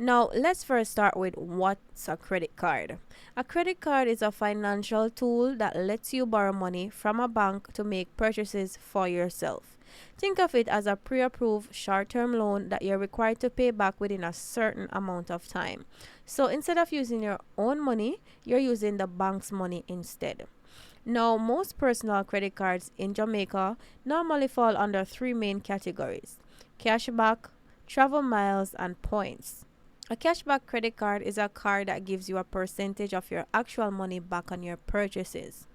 Now, let's first start with what's a credit card. A credit card is a financial tool that lets you borrow money from a bank to make purchases for yourself. Think of it as a pre approved short term loan that you're required to pay back within a certain amount of time. So instead of using your own money, you're using the bank's money instead. Now, most personal credit cards in Jamaica normally fall under three main categories: cashback, travel miles, and points. A cashback credit card is a card that gives you a percentage of your actual money back on your purchases.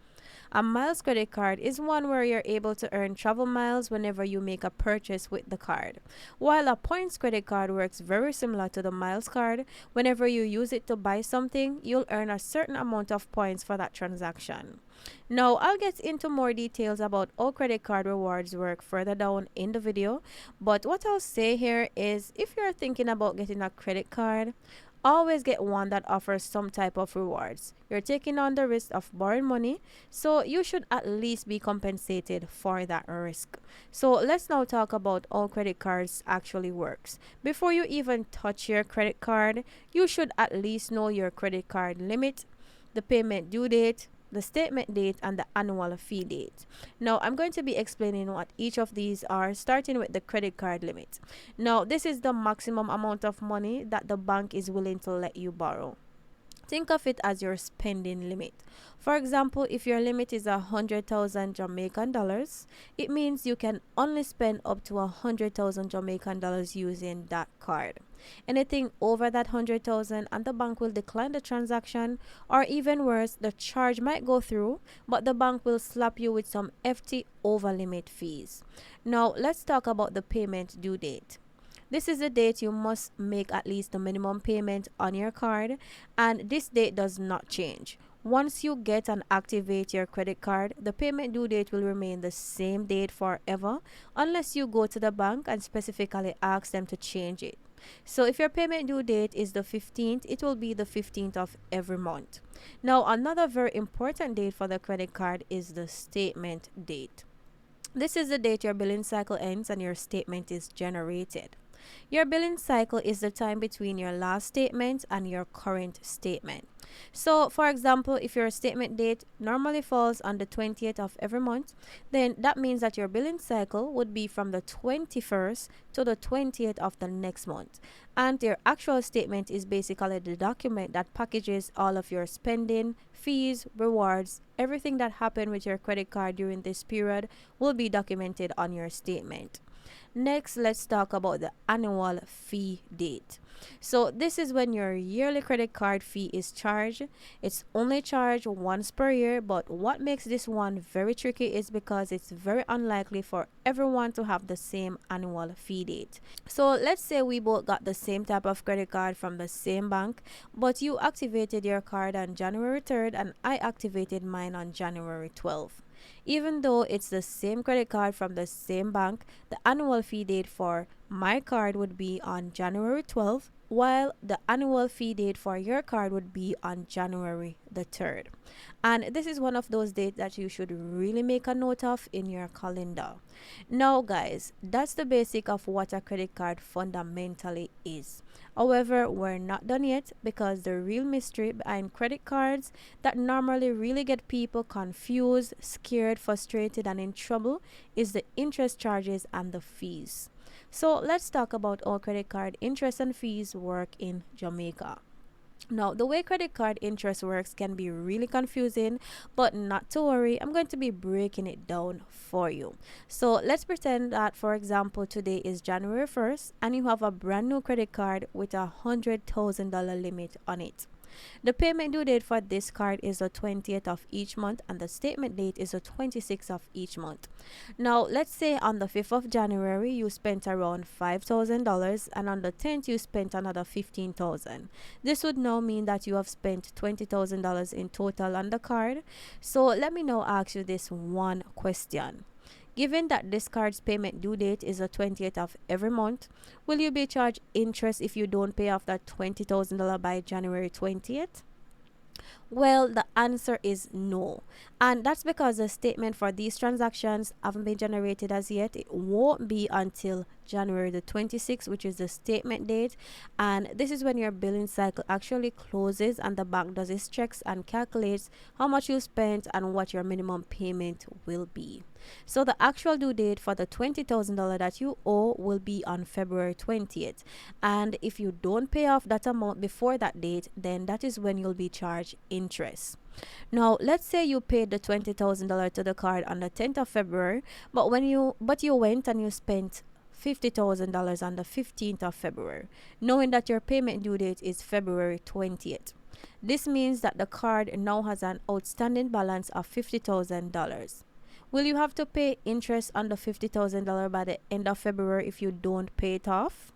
A miles credit card is one where you're able to earn travel miles whenever you make a purchase with the card. While a points credit card works very similar to the miles card, whenever you use it to buy something, you'll earn a certain amount of points for that transaction. Now, I'll get into more details about how credit card rewards work further down in the video, but what I'll say here is if you're thinking about getting a credit card, always get one that offers some type of rewards. You're taking on the risk of borrowing money, so you should at least be compensated for that risk. So let's now talk about how credit cards actually works. Before you even touch your credit card, you should at least know your credit card limit, the payment due date, the statement date, and the annual fee date. Now, I'm going to be explaining what each of these are, starting with the credit card limit. Now, this is the maximum amount of money that the bank is willing to let you borrow. Think of it as your spending limit. For example, if your limit is 100,000 Jamaican dollars, it means you can only spend up to 100,000 Jamaican dollars using that card. Anything over that 100,000 and the bank will decline the transaction, or even worse, the charge might go through, but the bank will slap you with some hefty over limit fees. Now, let's talk about the payment due date. This is the date you must make at least the minimum payment on your card, and this date does not change. Once you get and activate your credit card, the payment due date will remain the same date forever unless you go to the bank and specifically ask them to change it. So if your payment due date is the 15th, it will be the 15th of every month. Now, another very important date for the credit card is the statement date. This is the date your billing cycle ends and your statement is generated. Your billing cycle is the time between your last statement and your current statement. So, for example, if your statement date normally falls on the 20th of every month, then that means that your billing cycle would be from the 21st to the 20th of the next month. And your actual statement is basically the document that packages all of your spending, fees, rewards, everything that happened with your credit card during this period will be documented on your statement. Next, let's talk about the annual fee date. So this is when your yearly credit card fee is charged. It's only charged once per year, but what makes this one very tricky is because it's very unlikely for everyone to have the same annual fee date. So let's say we both got the same type of credit card from the same bank, but you activated your card on January 3rd and I activated mine on January 12th. Even though it's the same credit card from the same bank, the annual fee date for my card would be on January 12th, while the annual fee date for your card would be on January the 3rd. And this is one of those dates that you should really make a note of in your calendar. Now, guys, that's the basic of what a credit card fundamentally is. However, we're not done yet because the real mystery behind credit cards that normally really get people confused, scared, frustrated, and in trouble is the interest charges and the fees. So let's talk about how credit card interest and fees work in Jamaica. Now, the way credit card interest works can be really confusing, but not to worry, I'm going to be breaking it down for you. So let's pretend that, for example, today is January 1st and you have a brand new credit card with $100,000 limit on it. The payment due date for this card is the 20th of each month and the statement date is the 26th of each month. Now, let's say on the 5th of January you spent around $5,000 and on the 10th you spent another $15,000. This would now mean that you have spent $20,000 in total on the card. So let me now ask you this one question. Given that this card's payment due date is the 20th of every month, will you be charged interest if you don't pay off that $20,000 by January 20th? Well, the answer is no. And that's because the statement for these transactions haven't been generated as yet. It won't be until January the 26th, which is the statement date, and this is when your billing cycle actually closes and the bank does its checks and calculates how much you spent and what your minimum payment will be. So the actual due date for the $20,000 that you owe will be on February 20th, and if you don't pay off that amount before that date, then that is when you'll be charged interest. Now, let's say you paid the $20,000 to the card on the 10th of February, but you went and you spent $50,000 on the 15th of February, knowing that your payment due date is February 20th. This means that the card now has an outstanding balance of $50,000. Will you have to pay interest on the $50,000 by the end of February if you don't pay it off?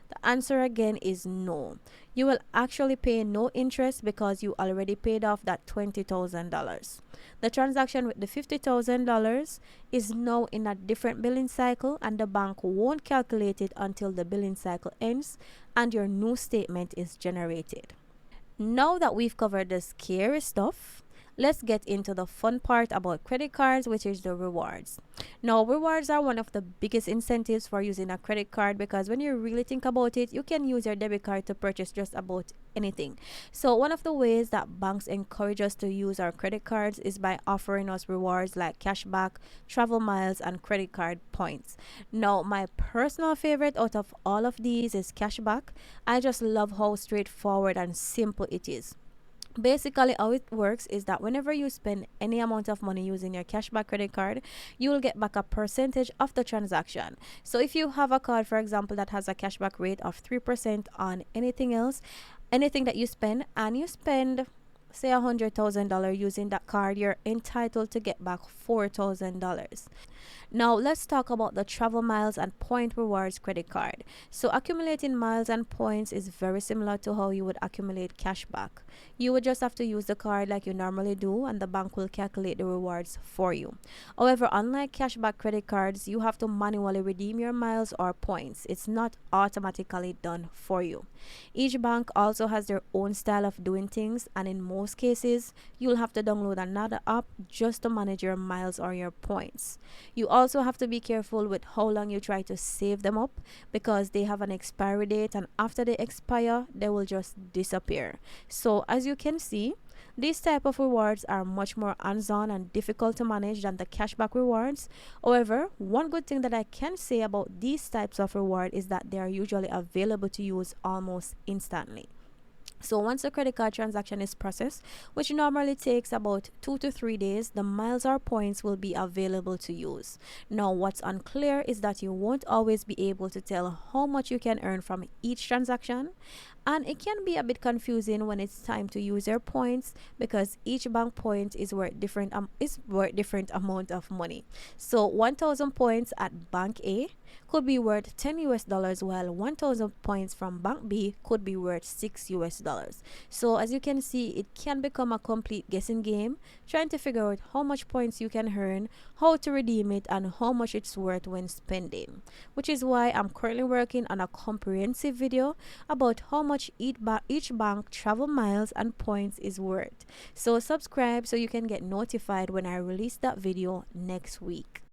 The answer again is no. You will actually pay no interest because you already paid off that $20,000. The transaction with the $50,000 is now in a different billing cycle, and the bank won't calculate it until the billing cycle ends and your new statement is generated. Now that we've covered the scary stuff, let's get into the fun part about credit cards, which is the rewards. Now, rewards are one of the biggest incentives for using a credit card because when you really think about it, you can use your debit card to purchase just about anything. So one of the ways that banks encourage us to use our credit cards is by offering us rewards like cashback, travel miles, and credit card points. Now, my personal favorite out of all of these is cashback. I just love how straightforward and simple it is. Basically, how it works is that whenever you spend any amount of money using your cashback credit card, you will get back a percentage of the transaction. So if you have a card, for example, that has a cashback rate of 3% on anything else, anything that you spend, and you spend say $100,000 using that card, you're entitled to get back $4,000. Now let's talk about the travel miles and point rewards credit card. So accumulating miles and points is very similar to how you would accumulate cashback. You would just have to use the card like you normally do, and the bank will calculate the rewards for you. However, unlike cashback credit cards, you have to manually redeem your miles or points. It's not automatically done for you. Each bank also has their own style of doing things, and in most cases, you'll have to download another app just to manage your miles or your points. You also have to be careful with how long you try to save them up because they have an expiry date, and after they expire, they will just disappear. So as you can see, these type of rewards are much more hands-on and difficult to manage than the cashback rewards. However, one good thing that I can say about these types of reward is that they are usually available to use almost instantly. So once the credit card transaction is processed, which normally takes about 2 to 3 days, the miles or points will be available to use. Now, what's unclear is that you won't always be able to tell how much you can earn from each transaction, and it can be a bit confusing when it's time to use your points because each bank point is worth different amount of money. So 1,000 points at Bank A could be worth $10 while 1,000 points from Bank B could be worth $6. So as you can see, it can become a complete guessing game trying to figure out how much points you can earn, how to redeem it, and how much it's worth when spending, which is why I'm currently working on a comprehensive video about how much each bank travel miles and points is worth. So subscribe so you can get notified when I release that video next week.